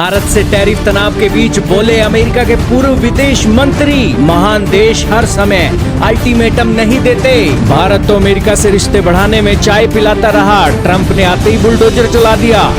भारत से टैरिफ तनाव के बीच बोले अमेरिका के पूर्व विदेश मंत्री, महान देश हर समय अल्टीमेटम नहीं देते। भारत तो अमेरिका से रिश्ते बढ़ाने में चाय पिलाता रहा, ट्रंप ने आते ही बुलडोजर चला दिया।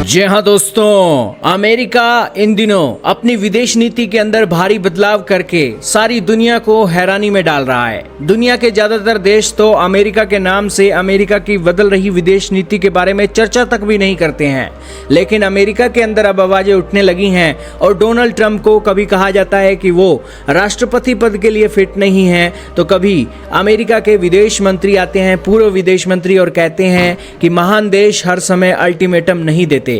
जी हाँ दोस्तों, अमेरिका इन दिनों अपनी विदेश नीति के अंदर भारी बदलाव करके सारी दुनिया को हैरानी में डाल रहा है। दुनिया के ज्यादातर देश तो अमेरिका के नाम से अमेरिका की बदल रही विदेश नीति के बारे में चर्चा तक भी नहीं करते हैं, लेकिन अमेरिका के अंदर अब आवाजें उठने लगी हैं और डोनाल्ड ट्रंप को कभी कहा जाता है कि वो राष्ट्रपति पद के लिए फिट नहीं है, तो कभी अमेरिका के विदेश मंत्री आते हैं, पूर्व विदेश मंत्री, और कहते हैं कि महान देश हर समय अल्टीमेटम नहीं देते।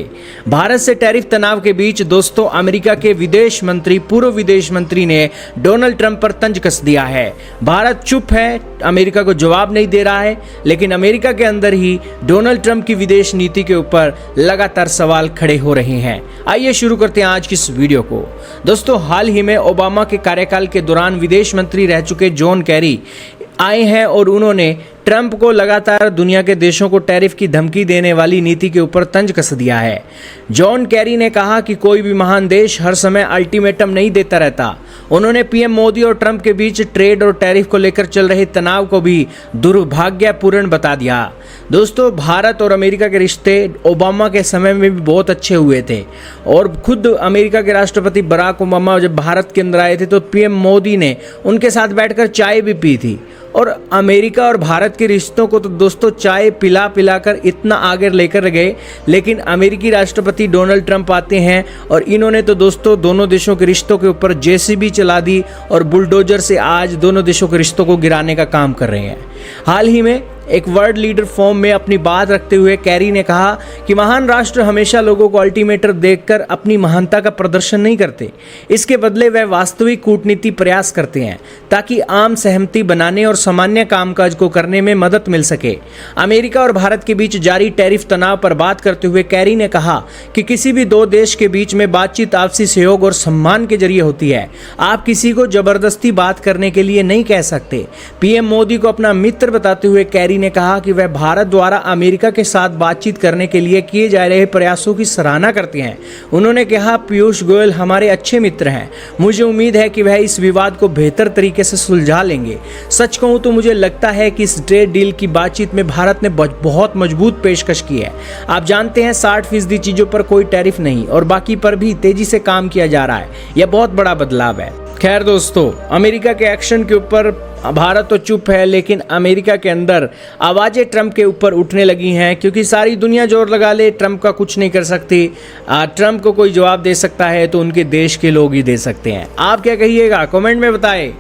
भारत से टैरिफ तनाव के बीच दोस्तों अमेरिका के विदेश मंत्री, पूर्व विदेश मंत्री ने डोनाल्ड ट्रंप पर तंज कस दिया है। भारत चुप है, अमेरिका को जवाब नहीं दे रहा है, लेकिन अमेरिका के अंदर ही डोनाल्ड ट्रंप की विदेश नीति के ऊपर लगातार सवाल खड़े हो रहे हैं। आइए शुरू करते हैं आज की इस वीडियो को। दोस्तों, हाल ही में ओबामा के कार्यकाल के दौरान विदेश मंत्री रह चुके जॉन कैरी आए हैं और उन्होंने ट्रंप को लगातार दुनिया के देशों को टैरिफ की धमकी देने वाली नीति के ऊपर तंज कस दिया है। जॉन कैरी ने कहा कि कोई भी महान देश हर समय अल्टीमेटम नहीं देता रहता। उन्होंने पीएम मोदी और ट्रंप के बीच ट्रेड और टैरिफ को लेकर चल रहे तनाव को भी दुर्भाग्यपूर्ण बता दिया। दोस्तों, भारत और अमेरिका के रिश्ते ओबामा के समय में भी बहुत अच्छे हुए थे और खुद अमेरिका के राष्ट्रपति बराक ओबामा जब भारत के अंदर आए थे तो पीएम मोदी ने उनके साथ बैठकर चाय भी पी थी। और अमेरिका और भारत के रिश्तों को तो दोस्तों चाय पिला पिलाकर इतना आगे लेकर गए, लेकिन अमेरिकी राष्ट्रपति डोनाल्ड ट्रंप आते हैं और इन्होंने तो दोस्तों दोनों देशों के रिश्तों के ऊपर जेसीबी चला दी और बुलडोजर से आज दोनों देशों के रिश्तों को गिराने का काम कर रहे हैं। हाल ही में एक वर्ल्ड लीडर फॉर्म में अपनी बात रखते हुए कैरी ने कहा कि महान राष्ट्र हमेशा लोगों को अल्टीमेटम देकर अपनी महानता का प्रदर्शन नहीं करते, इसके बदले वह वास्तविक कूटनीति प्रयास करते हैं ताकि आम सहमति बनाने और सामान्य कामकाज को करने में मदद मिल सके। अमेरिका और भारत के बीच जारी टैरिफ तनाव पर बात करते हुए कैरी ने कहा कि किसी भी दो देश के बीच में बातचीत आपसी सहयोग और सम्मान के जरिए होती है। आप किसी को जबरदस्ती बात करने के लिए नहीं कह सकते। पीएम मोदी को अपना मित्र बताते हुए कैरी ने कहा कि वह भारत द्वारा अमेरिका के साथ बातचीत करने के लिए किए जा रहे प्रयासों की सराहना करते हैं। उन्होंने कहा, पीयूष गोयल हमारे अच्छे मित्र हैं। मुझे उम्मीद है कि वह इस विवाद को बेहतर तरीके से सुलझा लेंगे। सच कहूं तो मुझे लगता है कि इस ट्रेड डील की बातचीत में भारत ने बहुत मजबूत पेशकश की है। आप जानते हैं 60% चीजों पर कोई टैरिफ नहीं और बाकी पर भी तेजी से काम किया जा रहा है। यह बहुत बड़ा बदलाव है। खैर दोस्तों, अमेरिका के एक्शन के ऊपर भारत तो चुप है, लेकिन अमेरिका के अंदर आवाजें ट्रंप के ऊपर उठने लगी हैं, क्योंकि सारी दुनिया जोर लगा ले ट्रंप का कुछ नहीं कर सकती। ट्रंप को कोई जवाब दे सकता है तो उनके देश के लोग ही दे सकते हैं। आप क्या कहिएगा, कमेंट में बताएं।